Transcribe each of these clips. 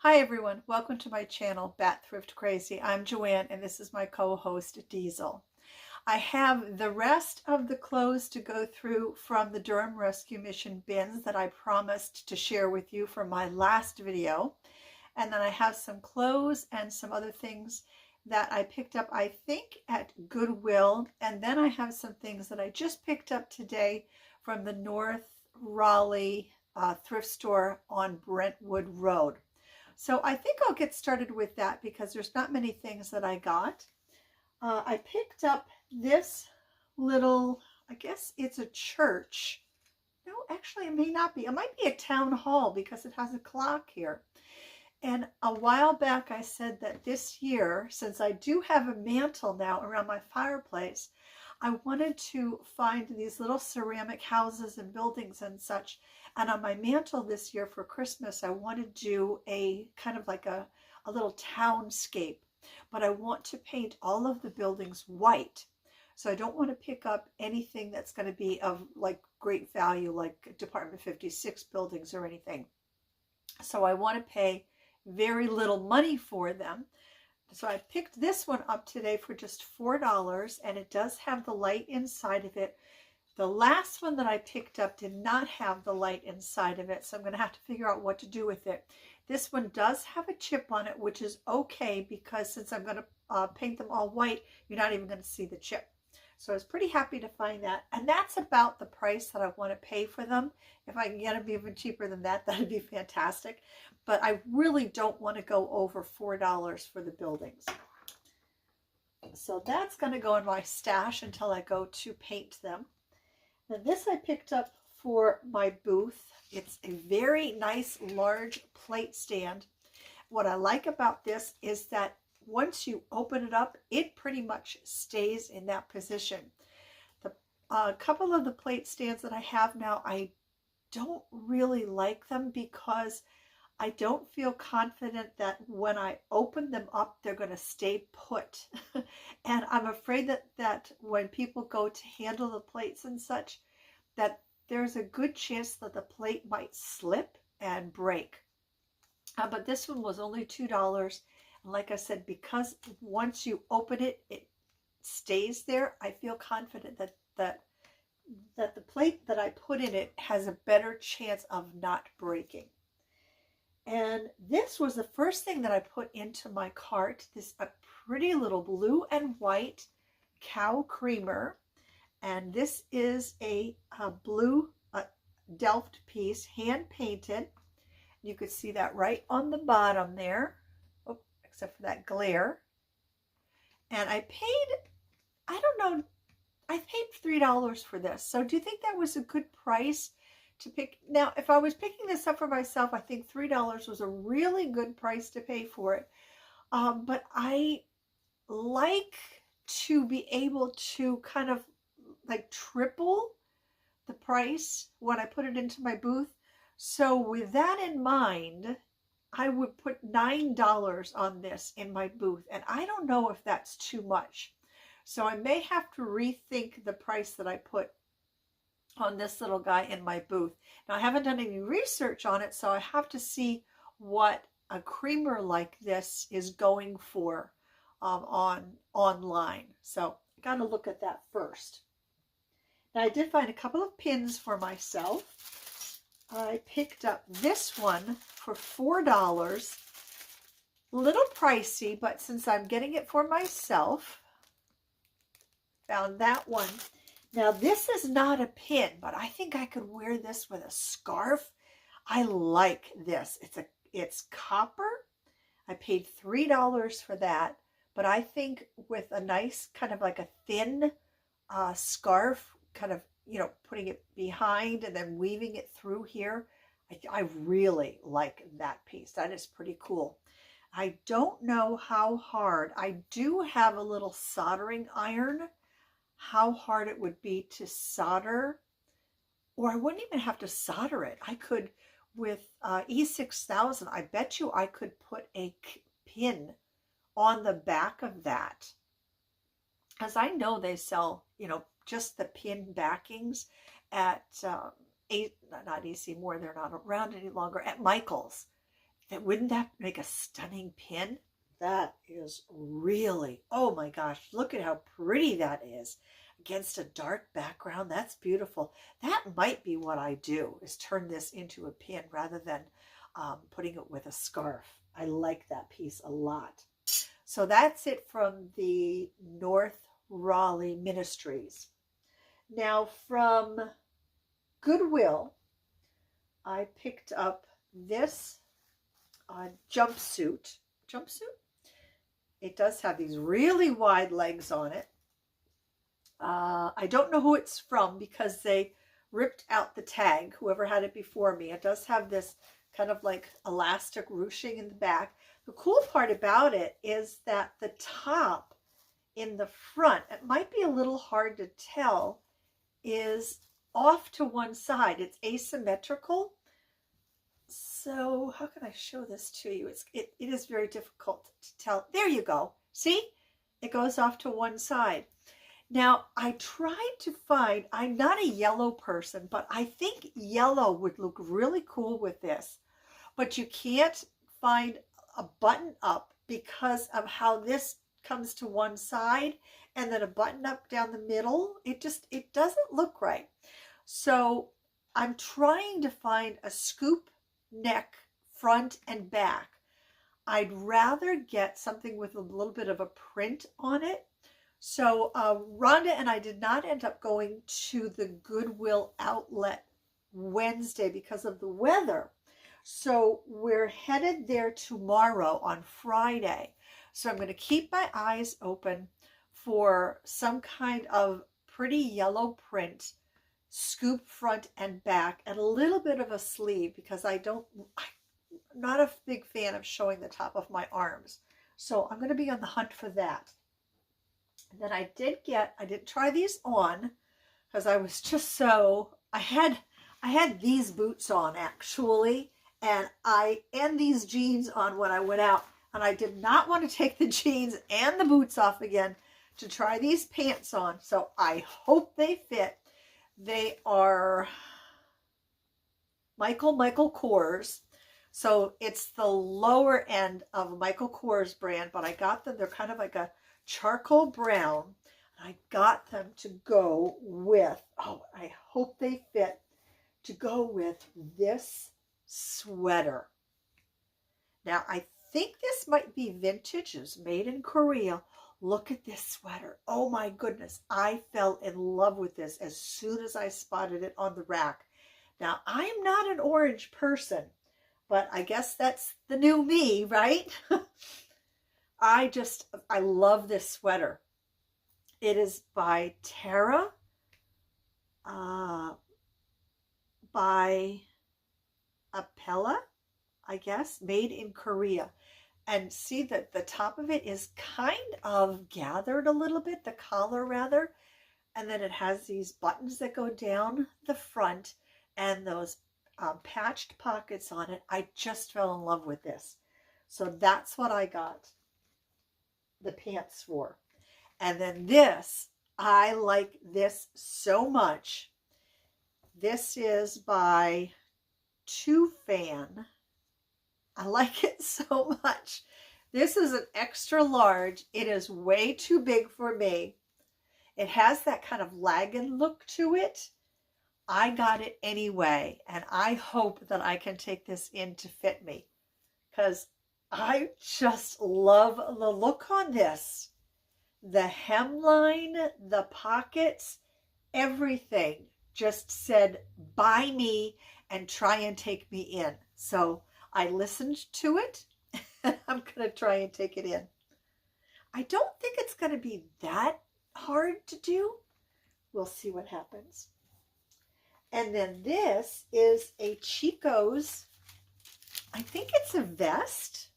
Hi everyone, welcome to my channel, Bat Thrift Crazy. I'm Joanne and this is my co-host Diesel. I have the rest of the clothes to go through from the Durham Rescue Mission bins that I promised to share with you from my last video. And then I have some clothes and some other things that I picked up, I think, at Goodwill. And then I have some things that I just picked up today from the North Raleigh thrift store on Brentwood Road. So I think I'll get started with that because there's not many things that I got. I picked up this little, I guess it's a church. No, actually it may not be. It might be a town hall because it has a clock here. And a while back I said that this year, since I do have a mantle now around my fireplace, I wanted to find these little ceramic houses and buildings and such. And on my mantle this year for Christmas, I want to do a kind of like a little townscape. But I want to paint all of the buildings white. So I don't want to pick up anything that's going to be of like great value, like Department 56 buildings or anything. So I want to pay very little money for them. So I picked this one up today for just $4, and it does have the light inside of it. The last one that I picked up did not have the light inside of it, so I'm going to have to figure out what to do with it. This one does have a chip on it, which is okay because since I'm going to paint them all white, you're not even going to see the chip. So I was pretty happy to find that. And that's about the price that I want to pay for them. If I can get them even cheaper than that, that'd be fantastic. But I really don't want to go over $4 for the buildings. So that's going to go in my stash until I go to paint them. Now this I picked up for my booth. It's a very nice large plate stand. What I like about this is that once you open it up, it pretty much stays in that position. A couple of the plate stands that I have now, I don't really like them because I don't feel confident that when I open them up, they're going to stay put. And I'm afraid that when people go to handle the plates and such, that there's a good chance that the plate might slip and break. But this one was only $2. And like I said, because once you open it, it stays there, I feel confident that the plate that I put in it has a better chance of not breaking. And this was the first thing that I put into my cart, a pretty little blue and white cow creamer. And this is a blue Delft piece, hand painted. You could see that right on the bottom there, except for that glare. And I paid, I don't know, I paid $3 for this. So do you think that was a good price to pick? Now, if I was picking this up for myself, I think $3 was a really good price to pay for it. But I like to be able to kind of like triple the price when I put it into my booth. So with that in mind, I would put $9 on this in my booth. And I don't know if that's too much. So I may have to rethink the price that I put on this little guy in my booth. Now I haven't done any research on it, so I have to see what a creamer like this is going for online. So I got to look at that first. Now I did find a couple of pins for myself. I picked up this one for $4. A little pricey, but since I'm getting it for myself, found that one. Now this is not a pin, but I think I could wear this with a scarf. I like this. It's copper. I paid $3 for that, but I think with a nice kind of like a thin scarf, kind of, putting it behind and then weaving it through here, I really like that piece. That is pretty cool. I don't know how hard. I do have a little soldering iron. How hard it would be to solder, or I wouldn't even have to solder it. I could, with E6000, I bet you I could put a pin on the back of that. As I know they sell, just the pin backings at not AC Moore, they're not around any longer, at Michael's. Wouldn't that make a stunning pin? That is really, oh my gosh, look at how pretty that is against a dark background. That's beautiful. That might be what I do, is turn this into a pin rather than putting it with a scarf. I like that piece a lot. So that's it from the North Raleigh Ministries. Now from Goodwill, I picked up this jumpsuit. It does have these really wide legs on it. I don't know who it's from because they ripped out the tag, whoever had it before me. It does have this kind of like elastic ruching in the back. The cool part about it is that the top in the front, it might be a little hard to tell, is off to one side. It's asymmetrical. So how can I show this to you? It is very difficult to tell. There you go. See? It goes off to one side. Now, I tried to find, I'm not a yellow person, but I think yellow would look really cool with this. But you can't find a button up because of how this comes to one side and then a button up down the middle. It doesn't look right. So I'm trying to find a scoop neck, front and back. I'd rather get something with a little bit of a print on it. So Rhonda and I did not end up going to the Goodwill outlet Wednesday because of the weather. So we're headed there tomorrow on Friday. So I'm going to keep my eyes open for some kind of pretty yellow print, scoop front and back, and a little bit of a sleeve because I'm not a big fan of showing the top of my arms. So I'm going to be on the hunt for that. And then I didn't try these on because I was just so, I had these boots on actually, and these jeans on when I went out, and I did not want to take the jeans and the boots off again to try these pants on. So I hope they fit. They are Michael Kors. So it's the lower end of Michael Kors brand, but I got them. They're kind of like a charcoal brown. I got them to go with, oh, I hope they fit, to go with this sweater. Now, I think this might be vintage. It's made in Korea. Look at this sweater. Oh my goodness. I fell in love with this as soon as I spotted it on the rack. Now, I'm not an orange person, but I guess that's the new me, right? I love this sweater. It is by Tara, by Apparel, I guess, made in Korea. And see that the top of it is kind of gathered a little bit, the collar rather. And then it has these buttons that go down the front and those patched pockets on it. I just fell in love with this. So that's what I got the pants for. And then this, I like this so much. This is by Two Fan. I like it so much. This is an extra large. It is way too big for me. It has that kind of lagging look to it. I got it anyway, and I hope that I can take this in to fit me because I just love the look on this. The hemline, the pockets, everything just said, buy me and try and take me in. So I listened to it and I'm going to try and take it in. I don't think it's going to be that hard to do. We'll see what happens. And then this is a Chico's, I think it's a vest.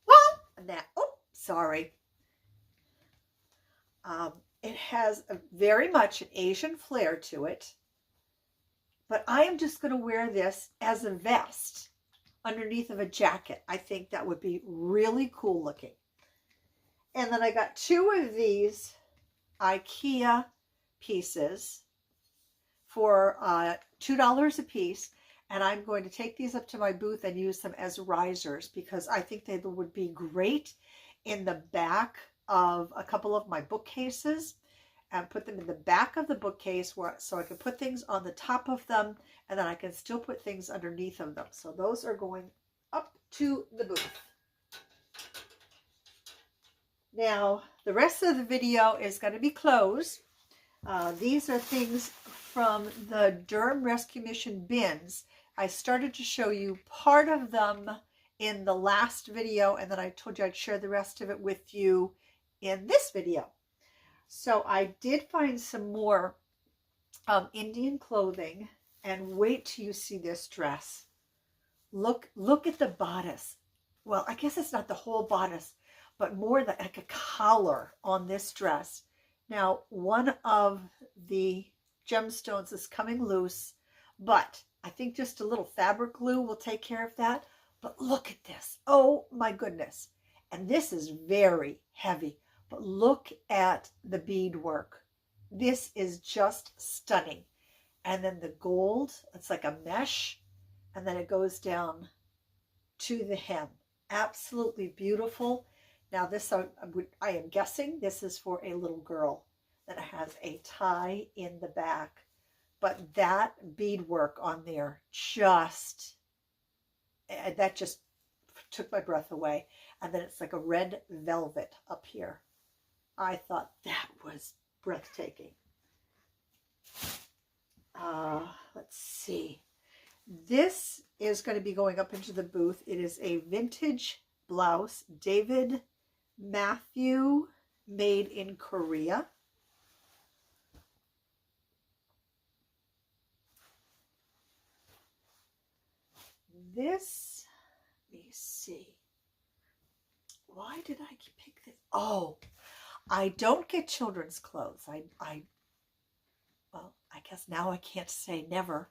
Well, that, oh, sorry. It has a very much an Asian flair to it. But I am just going to wear this as a vest underneath of a jacket. I think that would be really cool looking. And then I got two of these IKEA pieces for $2 a piece. And I'm going to take these up to my booth and use them as risers because I think they would be great in the back of a couple of my bookcases, and put them in the back of the bookcase so I can put things on the top of them, and then I can still put things underneath of them. So those are going up to the booth. Now, the rest of the video is going to be clothes. These are things from the Durham Rescue Mission Bins. I started to show you part of them in the last video, and then I told you I'd share the rest of it with you in this video. So I did find some more Indian clothing, and wait till you see this dress. Look at the bodice. Well, I guess it's not the whole bodice, but more like a collar on this dress. Now, one of the gemstones is coming loose, but I think just a little fabric glue will take care of that. But look at this. Oh my goodness. And this is very heavy, but look at the bead work. This is just stunning. And then the gold, it's like a mesh, and then it goes down to the hem. Absolutely beautiful. Now this, I am guessing this is for a little girl that has a tie in the back. But that beadwork on there that just took my breath away. And then it's like a red velvet up here. I thought that was breathtaking. Let's see. This is going to be going up into the booth. It is a vintage blouse, David Matthew, made in Korea. This, let me see. Why did I pick this? Oh, I don't get children's clothes. Well, I guess now I can't say never,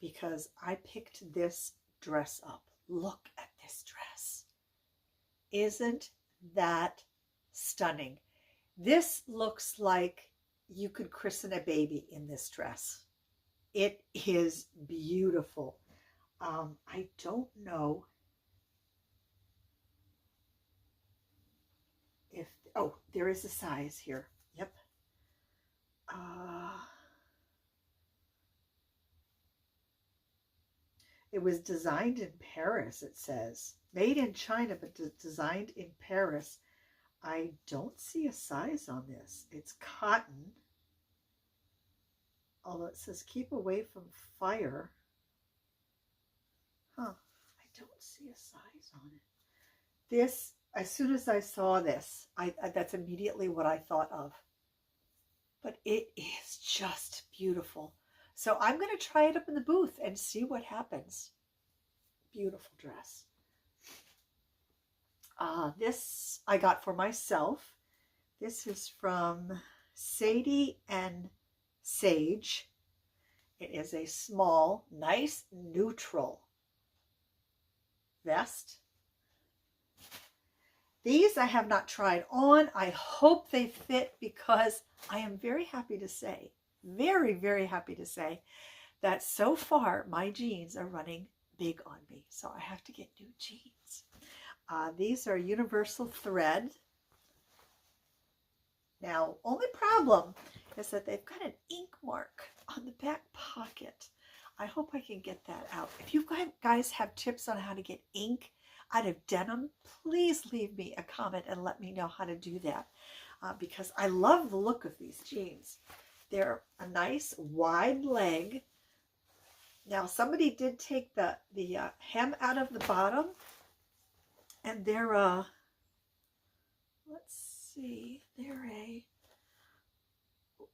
because I picked this dress up. Look at this dress. Isn't that stunning? This looks like you could christen a baby in this dress. It is beautiful. I don't know if, oh, there is a size here. Yep. It was designed in Paris, it says. Made in China, but designed in Paris. I don't see a size on this. It's cotton. Although it says keep away from fire. Huh. I don't see a size on it. This, as soon as I saw this, that's immediately what I thought of. But it is just beautiful. So I'm going to try it up in the booth and see what happens. Beautiful dress. This I got for myself. This is from Sadie and Sage. It is a small, nice, neutral vest. These I have not tried on. I hope they fit, because I am very happy to say, very, very happy to say that so far my jeans are running big on me. So I have to get new jeans. These are universal thread. Now, only problem is that they've got an ink mark on the back pocket. I hope I can get that out. If you guys have tips on how to get ink out of denim, please leave me a comment and let me know how to do that, because I love the look of these jeans. They're a nice wide leg. Now, somebody did take the hem out of the bottom, and they're let's see, they're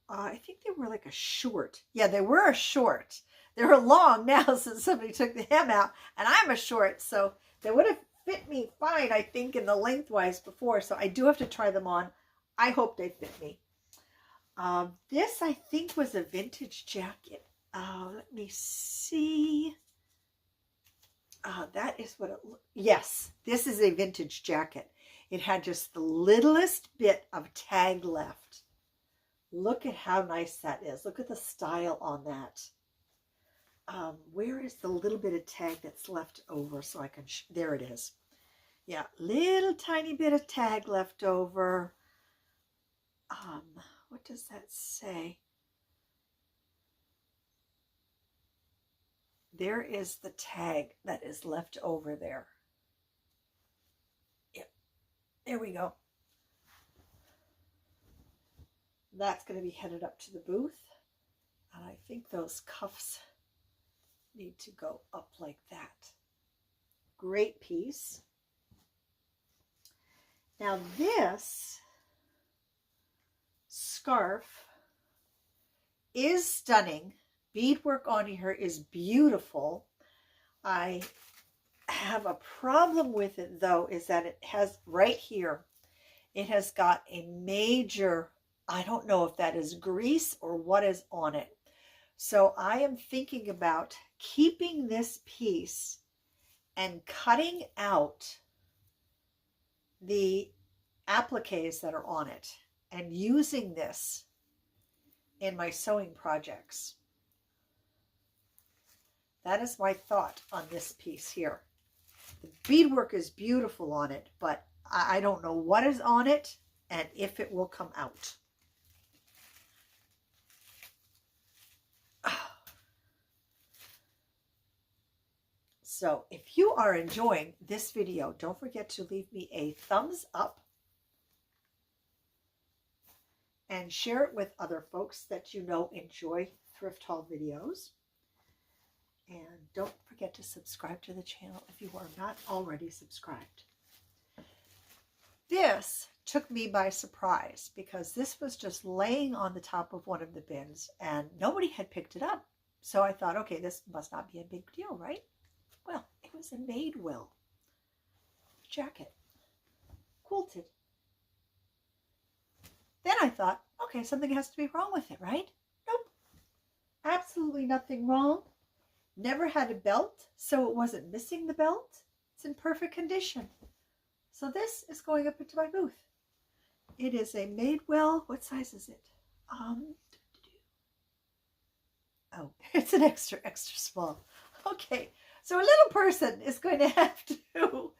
I think they were like a short. Yeah, they were a short. They were long now since somebody took the hem out, and I'm a short, so they would have fit me fine, I think, in the lengthwise before. So I do have to try them on. I hope they fit me. This, I think, was a vintage jacket. Let me see. That is what it looked. Yes, this is a vintage jacket. It had just the littlest bit of tag left. Look at how nice that is. Look at the style on that. where is the little bit of tag that's left over so I can, there it is. Yeah, little tiny bit of tag left over. What does that say? There is the tag that is left over there. Yep, there we go. That's going to be headed up to the booth. And I think those cuffs need to go up like that. Great piece. Now this scarf is stunning. Beadwork on here is beautiful. I have a problem with it though, is that it has right here, it has got a major, I don't know if that is grease or what is on it. So I am thinking about keeping this piece and cutting out the appliques that are on it and using this in my sewing projects. That is my thought on this piece here. The beadwork is beautiful on it, but I don't know what is on it and if it will come out. So if you are enjoying this video, don't forget to leave me a thumbs up and share it with other folks that you know enjoy thrift haul videos. And don't forget to subscribe to the channel if you are not already subscribed. This took me by surprise because this was just laying on the top of one of the bins and nobody had picked it up. So I thought, okay, this must not be a big deal, right? Well, it was a Madewell jacket, quilted. Then I thought, okay, something has to be wrong with it, right? Nope, absolutely nothing wrong. Never had a belt, so it wasn't missing the belt. It's in perfect condition. So this is going up into my booth. It is a Madewell. What size is it? Oh, it's an extra small. Okay, so a little person is going to have to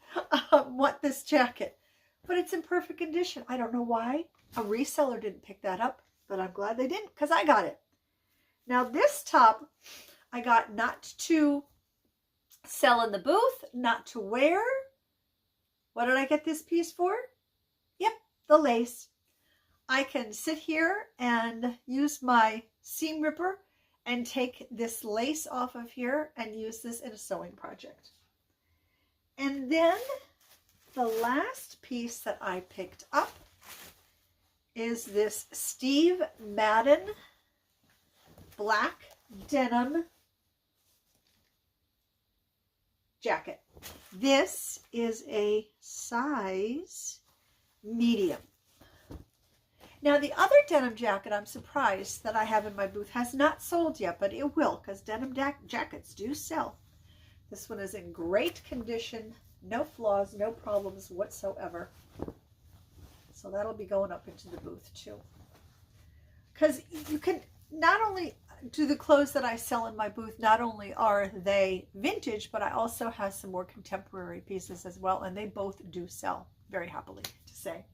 want this jacket, but it's in perfect condition. I don't know why a reseller didn't pick that up, but I'm glad they didn't because I got it. Now this top I got not to sell in the booth, not to wear. What did I get this piece for? Yep, the lace. I can sit here and use my seam ripper and take this lace off of here and use this in a sewing project. And then the last piece that I picked up is this Steve Madden black denim jacket. This is a size medium. Now the other denim jacket, I'm surprised that I have in my booth, has not sold yet, but it will because denim jackets do sell. This one is in great condition, no flaws, no problems whatsoever. So that'll be going up into the booth too. Because you can not only do the clothes that I sell in my booth, not only are they vintage, but I also have some more contemporary pieces as well, and they both do sell very happily to say.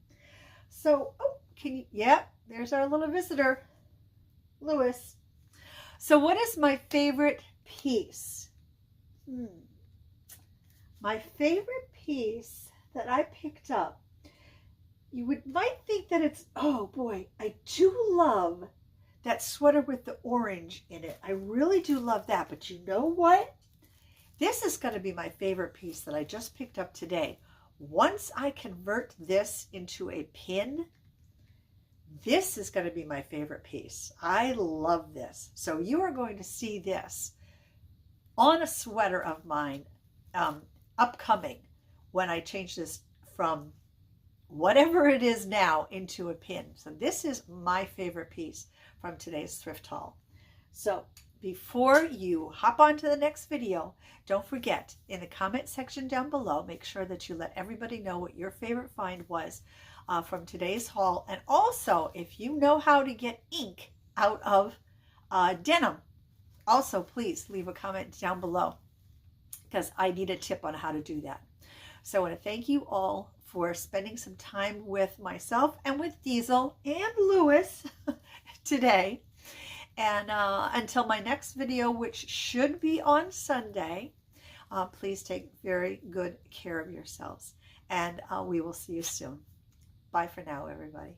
So, oh, can you, yeah, there's our little visitor, Lewis. So what is my favorite piece? My favorite piece that I picked up, you might think that it's, oh boy, I do love that sweater with the orange in it. I really do love that, but you know what? This is going to be my favorite piece that I just picked up today. Once I convert this into a pin, this is going to be my favorite piece. I love this. So you are going to see this on a sweater of mine upcoming when I change this from whatever it is now into a pin. So this is my favorite piece from today's thrift haul. So before you hop on to the next video, don't forget in the comment section down below, make sure that you let everybody know what your favorite find was from today's haul. And also, if you know how to get ink out of denim, Also, please leave a comment down below because I need a tip on how to do that. So I want to thank you all for spending some time with myself and with Diesel and Lewis today. And until my next video, which should be on Sunday, please take very good care of yourselves. And we will see you soon. Bye for now, everybody.